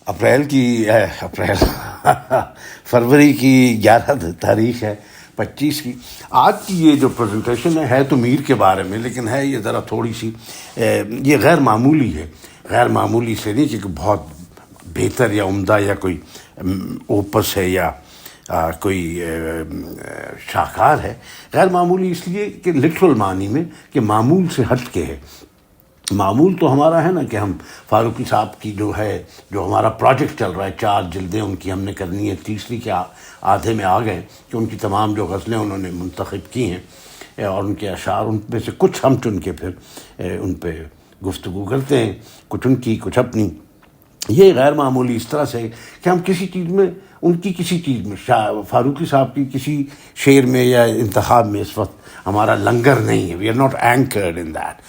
April فروری کی 11 تاریخ ہے 25 کی. آج کی یہ جو پریزنٹیشن ہے تو میر کے بارے میں، لیکن ہے یہ ذرا تھوڑی سی یہ غیر معمولی ہے. غیر معمولی سے نہیں کہ بہت بہتر یا عمدہ یا کوئی اوپس ہے یا کوئی شاہکار ہے. غیر معمولی اس لیے کہ لٹرل معنی میں کہ معمول سے ہٹ کے ہے. معمول تو ہمارا ہے نا کہ ہم فاروقی صاحب کی جو ہمارا پروجیکٹ چل رہا ہے، 4 جلدیں ان کی ہم نے کرنی ہے، تیسری کے آدھے میں آ گئے کہ ان کی تمام جو غزلیں انہوں نے منتخب کی ہیں اور ان کے اشعار، ان میں سے کچھ ہم چن کے پھر ان پہ گفتگو کرتے ہیں، کچھ ان کی کچھ اپنی. یہ غیر معمولی اس طرح سے کہ ہم کسی چیز میں کسی چیز میں فاروقی صاحب کی کسی شعر میں یا انتخاب میں اس وقت ہمارا لنگر نہیں ہے. We are not anchored in that.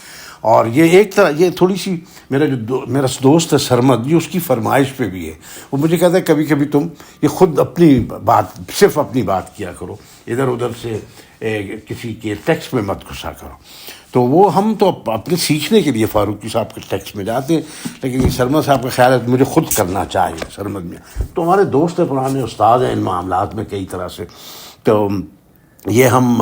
اور یہ ایک طرح یہ تھوڑی سی میرا دوست ہے سرمد، یہ اس کی فرمائش پہ بھی ہے. وہ مجھے کہتا ہے کبھی کبھی تم یہ خود صرف اپنی بات کیا کرو، ادھر ادھر سے کسی کے ٹیکسٹ میں مت گھسا کرو. تو وہ ہم تو اپنے سیکھنے کے لیے فاروقی صاحب کے ٹیکسٹ میں جاتے ہیں، لیکن یہ سرمد صاحب کا خیال ہے مجھے خود کرنا چاہیے سرمد میں. تو ہمارے دوست ہیں، پرانے استاد ہیں ان معاملات میں کئی طرح سے. تو یہ ہم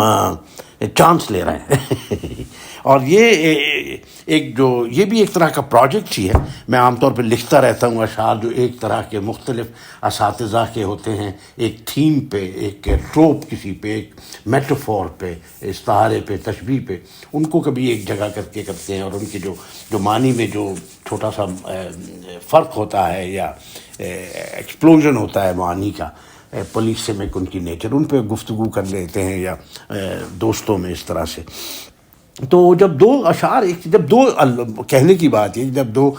چانس لے رہے ہیں اور یہ بھی ایک طرح کا پروجیکٹ ہی ہے. میں عام طور پہ لکھتا رہتا ہوں اشعار جو ایک طرح کے مختلف اساتذہ کے ہوتے ہیں، ایک تھیم پہ، ایک ٹروپ کسی پہ، ایک میٹافور پہ، استعارے پہ، تشبیہ پہ. ان کو کبھی ایک جگہ کر کے کرتے ہیں اور ان کے جو معنی میں جو چھوٹا سا فرق ہوتا ہے یا ایکسپلوژن ہوتا ہے معنی کا، پولیس سے میں ان کی نیچر ان پہ گفتگو کر لیتے ہیں یا دوستوں میں اس طرح سے. تو جب دو کہنے کی بات ہے، جب دو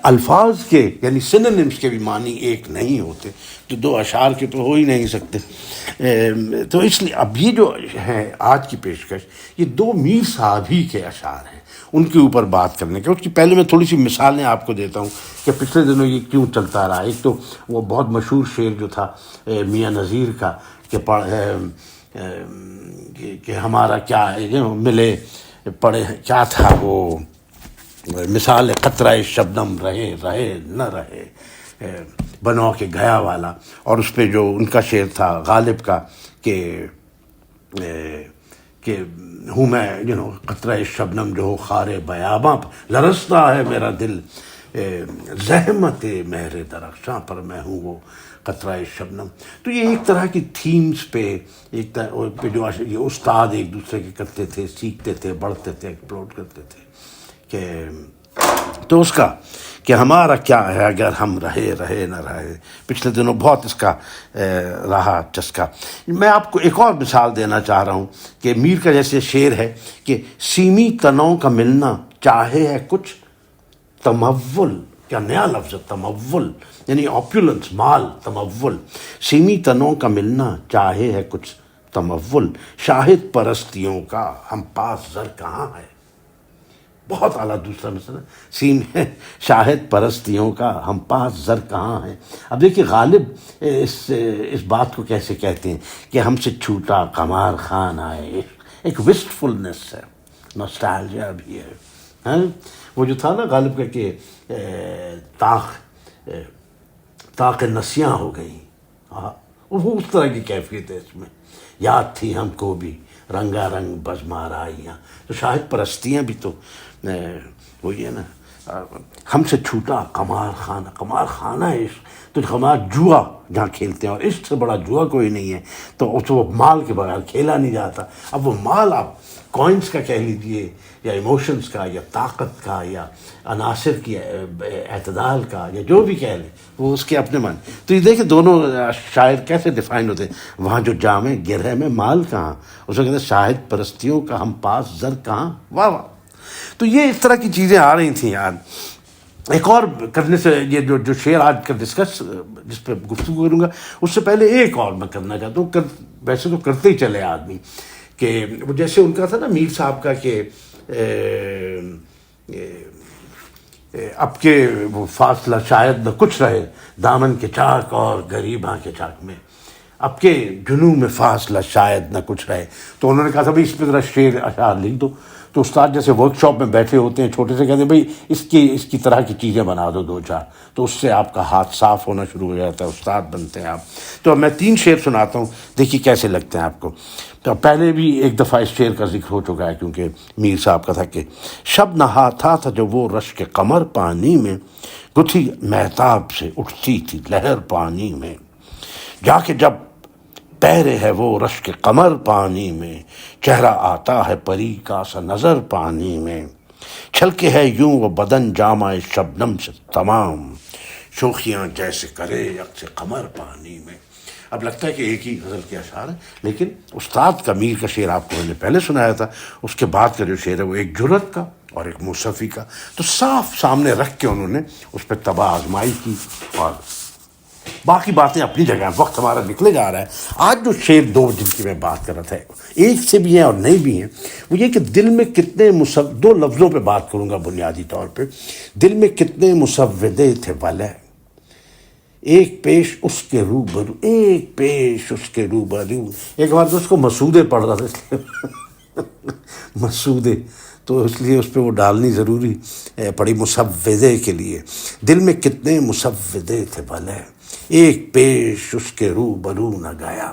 الفاظ کے یعنی سینونیمز کے بھی معنی ایک نہیں ہوتے تو دو اشعار کے تو ہو ہی نہیں سکتے. تو اس لیے اب یہ جو ہے آج کی پیشکش، یہ 2 میر صاحب ہی کے اشعار ہیں، ان کے اوپر بات کرنے کے. اس کی پہلے میں تھوڑی سی مثالیں آپ کو دیتا ہوں کہ پچھلے دنوں یہ کیوں چلتا رہا. ایک تو وہ بہت مشہور شعر جو تھا میاں نذیر کا کہ ہمارا کیا ملے پڑے، کیا تھا وہ مثال قطرہ شبنم رہے نہ رہے بنو کے گیا والا. اور اس پہ جو ان کا شعر تھا غالب کا کہ ہوں میں قطرہ شبنم جو ہو خار بیاباں لرزتا ہے میرا دل، زحمت مہر درخشاں پر میں ہوں وہ قطرہ شبنم. تو یہ ایک طرح کی تھیمز پہ جو یہ استاد ایک دوسرے کے کرتے تھے، سیکھتے تھے، بڑھتے تھے، ایکسپلور کرتے تھے کہ تو اس کا کہ ہمارا کیا ہے اگر ہم رہے نہ رہے. پچھلے دنوں بہت اس کا رہا چسکا. میں آپ کو ایک اور مثال دینا چاہ رہا ہوں کہ میر کا جیسے شعر ہے کہ سیمی تنوں کا ملنا چاہے ہے کچھ تمول. کیا نیا لفظ ہے تمول، یعنی آپولنس، مال، تمول. سیمی تنوں کا ملنا چاہے ہے کچھ تمول، شاہد پرستیوں کا ہم پاس زر کہاں ہے. بہت اعلیٰ دوسرا مثلا شاہد پرستیوں کا ہم پاس زر کہاں ہے. اب دیکھیے غالب اس بات کو کیسے کہتے ہیں کہ ہم سے چھوٹا قمار خان آئے. ایک وسٹفلنس ہے، نوسٹالجیا بھی ہے. وہ جو تھا نا غالب کا کہ طاق نسیاں ہو گئیں، وہ اس طرح کی کیفیت ہے اس میں. یاد تھی ہم کو بھی رنگا رنگ بزمارائیاں. تو شاہد پرستیاں بھی تو وہی ہے نا، ہم سے چھوٹا قمار خانہ عشق. تو قمار جوا جہاں کھیلتے ہیں، اور عشق سے بڑا جوا کوئی نہیں ہے. تو اس وہ مال کے بغیر کھیلا نہیں جاتا. اب وہ مال آپ کوائنس کا کہہ لیجئے یا ایموشنز کا یا طاقت کا یا عناصر کی اعتدال کا یا جو بھی کہہ لیں، وہ اس کے اپنے معنی. تو یہ دیکھیں دونوں شاعر کیسے ڈیفائن ہوتے ہیں. وہاں جو جامع گرہ میں مال کہاں، اس میں کہتے ہیں شاہد پرستیوں کا ہم پاس زر کہاں. واہ واہ. تو یہ اس طرح کی چیزیں آ رہی تھیں یار. ایک اور کرنے سے یہ جو شعر آج کا ڈسکس جس پہ گفتگو کروں گا، اس سے پہلے ایک اور میں کرنا چاہتا ہوں. ویسے تو کرتے ہی چلے آدمی کہ وہ جیسے ان کا تھا نا میر صاحب کا کہ اب کے وہ فاصلہ شاید نہ کچھ رہے دامن کے چاک اور غریباں کے چاک میں، اب کے جنوں میں فاصلہ شاید نہ کچھ رہے. تو انہوں نے کہا تھا بھائی اس پہ ذرا شعر اشعار لکھ دو. تو استاد جیسے ورک شاپ میں بیٹھے ہوتے ہیں، چھوٹے سے کہتے ہیں بھائی اس کی طرح کی چیزیں بنا دو 2-4، تو اس سے آپ کا ہاتھ صاف ہونا شروع ہو جاتا ہے، استاد بنتے ہیں آپ۔ تو اب میں 3 شعر سناتا ہوں، دیکھیے کیسے لگتے ہیں آپ کو۔ تو پہلے بھی ایک دفعہ اس شعر کا ذکر ہو چکا ہے، کیونکہ میر صاحب کا تھا کہ شب نہاتا تھا جو وہ رشک قمر پانی میں، گتھی مہتاب سے اٹھتی تھی لہر پانی میں، جا کے جب پیرے ہے وہ رشک قمر پانی میں، چہرہ آتا ہے پری کا سا نظر پانی میں، چھلکے ہے یوں وہ بدن جامہ شبنم سے تمام، شوخیاں جیسے کرے عکس قمر پانی میں۔ اب لگتا ہے کہ ایک ہی غزل کے اشعار ہیں، لیکن استاد کا میر کا شعر آپ کو میں نے پہلے سنایا تھا، اس کے بعد کا جو شعر ہے وہ ایک جرت کا اور ایک مصفی کا، تو صاف سامنے رکھ کے انہوں نے اس پہ طبع آزمائی کی، اور باقی باتیں اپنی جگہ ہیں۔ وقت ہمارا نکلے جا رہا ہے۔ آج جو شعر 2 جن کی میں بات کر رہا تھا، ایک سے بھی ہیں اور نئی بھی ہیں، وہ یہ کہ دل میں کتنے 2 لفظوں پہ بات کروں گا بنیادی طور پہ۔ دل میں کتنے مسودے تھے ولے، ایک پیش اس کے روبرو، ایک پیش اس کے روبرو۔ ایک بار تو اس کو مسودے پڑھ رہا تھا، اس لیے مسودے، تو اس لیے اس پہ وہ ڈالنی ضروری پڑی مسودے کے لیے۔ دل میں کتنے مسودے تھے بھلے، ایک پیش اس کے روبرو نہ گیا۔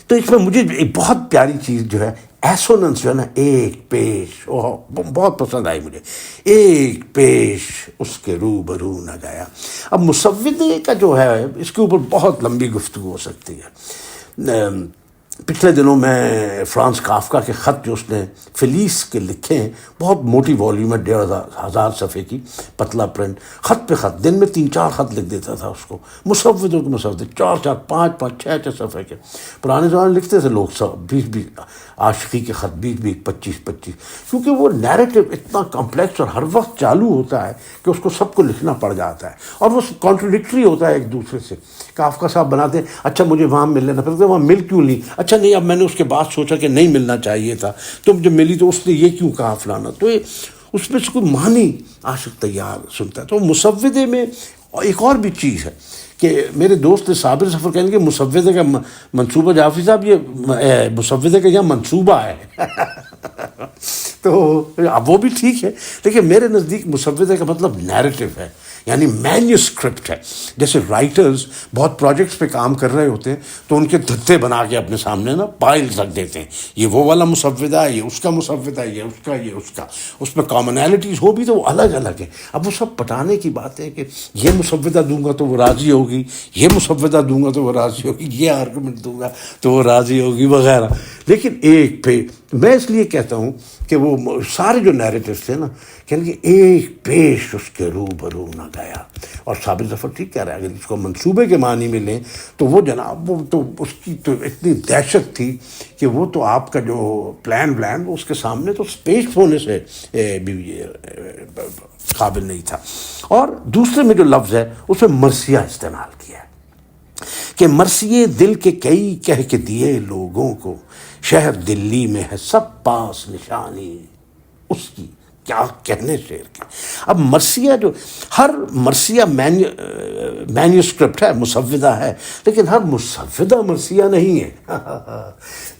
تو اس میں مجھے ایک بہت پیاری چیز جو ہے ایسوننس جو ہے نا، ایک پیش، بہت پسند آئی مجھے، ایک پیش اس کے روبرو نہ گیا۔ اب مسودے کا جو ہے اس کے اوپر بہت لمبی گفتگو ہو سکتی ہے۔ پچھلے دنوں میں فرانس کافکا کے خط جو اس نے فلیس کے لکھے ہیں، بہت موٹی والیوم ہے، 1500 صفحے کی پتلا پرنٹ، خط پہ خط، دن میں 3-4 خط لکھ دیتا تھا اس کو، مسودوں کے مسودے، 4-4 5-5 6-6 صفحے کے۔ پرانے زمانے میں لکھتے تھے لوگ 20-20 عاشقی کے خط، 20-20 25-25، کیونکہ وہ نیریٹو اتنا کمپلیکس اور ہر وقت چالو ہوتا ہے کہ اس کو سب کو لکھنا پڑ جاتا ہے، اور وہ کانٹرڈکٹری ہوتا ہے ایک دوسرے سے۔ کافکا صاحب بناتے ہیں، اچھا مجھے وہاں مل لینا، پھر وہاں مل کیوں نہیں، اچھا نہیں، اب میں نے اس کے بعد سوچا کہ نہیں ملنا چاہیے تھا، تم جب ملی تو اس نے یہ کیوں کہا فلانا، تو اس میں سے کوئی معنی عاشق تیار سنتا ہے۔ تو مسودے میں ایک اور بھی چیز ہے کہ میرے دوست صابر ظفر کہیں گے مسودے کا منصوبہ، جعفری صاحب یہ مسودے کا یہاں منصوبہ ہے تو اب وہ بھی ٹھیک ہے، لیکن میرے نزدیک مسودے کا مطلب نیریٹو ہے، یعنی مینیوسکرپٹ ہے۔ جیسے رائٹرز بہت پروجیکٹس پہ کام کر رہے ہوتے ہیں تو ان کے دھتے بنا کے اپنے سامنے نا پائلز رکھ دیتے ہیں، یہ وہ والا مسودہ ہے، یہ اس کا مسودہ ہے، یہ اس کا، یہ اس کا، اس میں کامنالٹیز ہو بھی تو وہ الگ الگ ہے۔ اب وہ سب پٹانے کی بات ہے کہ یہ مسودہ دوں گا تو وہ راضی ہوگی، یہ مسودہ دوں گا تو وہ راضی ہوگی، یہ آرگومنٹ دوں گا تو وہ راضی ہوگی وغیرہ۔ لیکن ایک پہ میں اس لیے کہتا ہوں کہ وہ سارے جو نیریٹیوز تھے نا، کہ ایک پیش اس کے روبرو نہ گیا، اور صابر ظفر ٹھیک کہہ رہا ہے، اگر اس کو منصوبے کے معنی میں لیں تو وہ جناب وہ تو اس کی تو اتنی دہشت تھی کہ وہ تو آپ کا جو پلان وہ اس کے سامنے تو اسپیس ہونے سے بھی قابل نہیں تھا۔ اور دوسرے میں جو لفظ ہے اس میں مرثیہ استعمال کیا ہے کہ مرثیے دل کے کئی کہہ کے دیے لوگوں کو، شہر دلی میں ہے سب پاس نشانی اس کی، کیا کہنے شعر کے۔ اب مرثیہ جو ہر مرثیہ مینیوسکرپٹ ہے، مسودہ ہے، لیکن ہر مسودہ مرثیہ نہیں ہے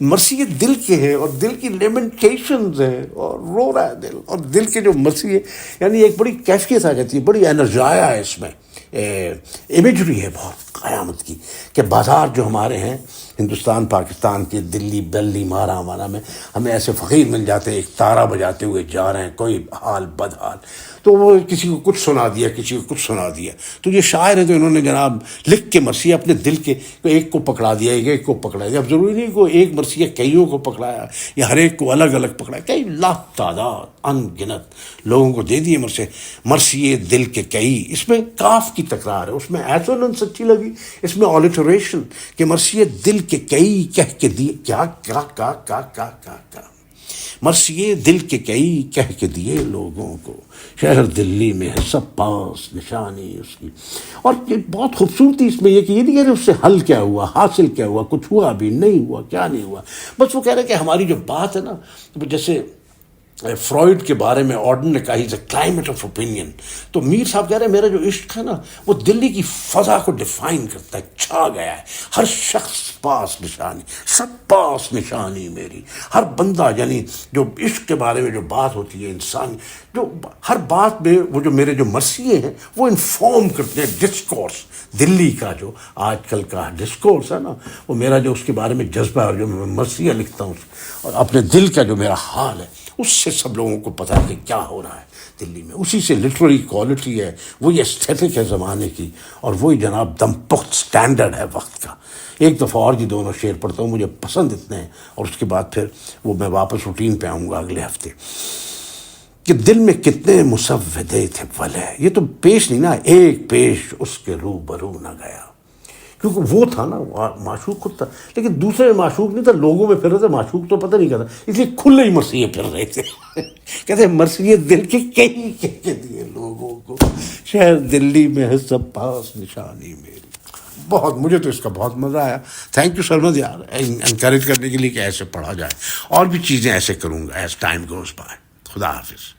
مرثیے دل کے ہیں، اور دل کی لیمنٹیشنز ہیں، اور رو رہا ہے دل، اور دل کے جو مرثیے، یعنی ایک بڑی کیفیت آ جاتی ہے، بڑی انرجایا ہے اس میں، امیجری ہے بہت قیامت کی، کہ بازار جو ہمارے ہیں ہندوستان پاکستان کے، دلی بلی مارا ہمارا میں، ہمیں ایسے فقیر مل جاتے ہیں ایک تارا بجاتے ہوئے جا رہے ہیں، کوئی حال بد حال، تو وہ کسی کو کچھ سنا دیا، کسی کو کچھ سنا دیا، تو یہ شاعر ہے تو انہوں نے جناب لکھ کے مرثیہ اپنے دل کے ایک کو پکڑا دیا، ایک کو پکڑا دیا۔ اب ضروری نہیں کہ ایک مرثیہ کئیوں کو پکڑایا یا ہر ایک کو الگ الگ پکڑایا، کئی لاکھ تعداد ان گنت لوگوں کو دے دیے مرثیے دل کے کئی۔ اس میں کاف کی تکرار ہے، اس میں ایسوننس اچھی لگی، اس میں آلیٹریشن کہ مرثیے دل کے کئی کہہ کے دیے، کیا مرثیے دل کے کئی کہہ کے دیے لوگوں کو، شہر دلی میں ہے سب پاس نشانی اس کی۔ اور بہت خوبصورتی اس میں یہ کہ یہ نہیں کہہ رہے اس سے حل کیا ہوا، حاصل کیا ہوا، کچھ ہوا بھی نہیں ہوا، کیا نہیں ہوا، بس وہ کہہ رہے کہ ہماری جو بات ہے نا، جیسے فرائڈ کے بارے میں آرڈن نے کہا اے کلائمیٹ آف اوپینین. تو میر صاحب کہہ رہے ہیں میرا جو عشق ہے نا وہ دلی کی فضا کو ڈیفائن کرتا ہے، چھا گیا ہے. ہر شخص پاس نشانی، سب پاس نشانی میری. ہر بندہ یعنی جو عشق کے بارے میں جو بات ہوتی ہے انسان، جو ہر بات میں وہ جو میرے جو مرثیے ہیں وہ انفارم کرتے ہیں ڈسکورس. دلی کا جو آج کل کا ڈسکورس ہے نا وہ میرا جو اس کے بارے میں جذبہ اور جو میں مرثیہ لکھتا ہوں اور اپنے دل کا جو میرا حال ہے اس سے سب لوگوں کو پتہ ہے کہ کیا ہو رہا ہے دلی میں. اسی سے لٹریری کوالٹی ہے، وہی ایسٹھیٹک ہے زمانے کی، اور وہی جناب دم پخت سٹینڈرڈ ہے وقت کا. ایک دفعہ اور جی دونوں شعر پڑھتا ہوں، مجھے پسند اتنے ہیں، اور اس کے بعد پھر وہ میں واپس روٹین پہ آؤں گا اگلے ہفتے. کہ دل میں کتنے مسودے تھے ولے، یہ تو پیش نہیں نا، ایک پیش اس کے روبرو نہ گیا. کیونکہ وہ تھا نا معشوق خود تھا، لیکن دوسرے معشوق نہیں تھا، لوگوں میں پھر رہے تھے. معشوق تو پتہ نہیں کرتا، اس لیے کھلے ہی مرثیے پھر رہے تھے. کہتے ہیں مرثیے دل کے کہیں کہہ دیے لوگوں کو، شہر دلی میں ہے سب پاس نشانی میری. بہت مجھے تو اس کا بہت مزہ آیا. تھینک یو سرمد یار انکریج کرنے کے لیے کہ ایسے پڑھا جائے، اور بھی چیزیں ایسے کروں گا ایز ٹائم گوز بائی. خدا حافظ.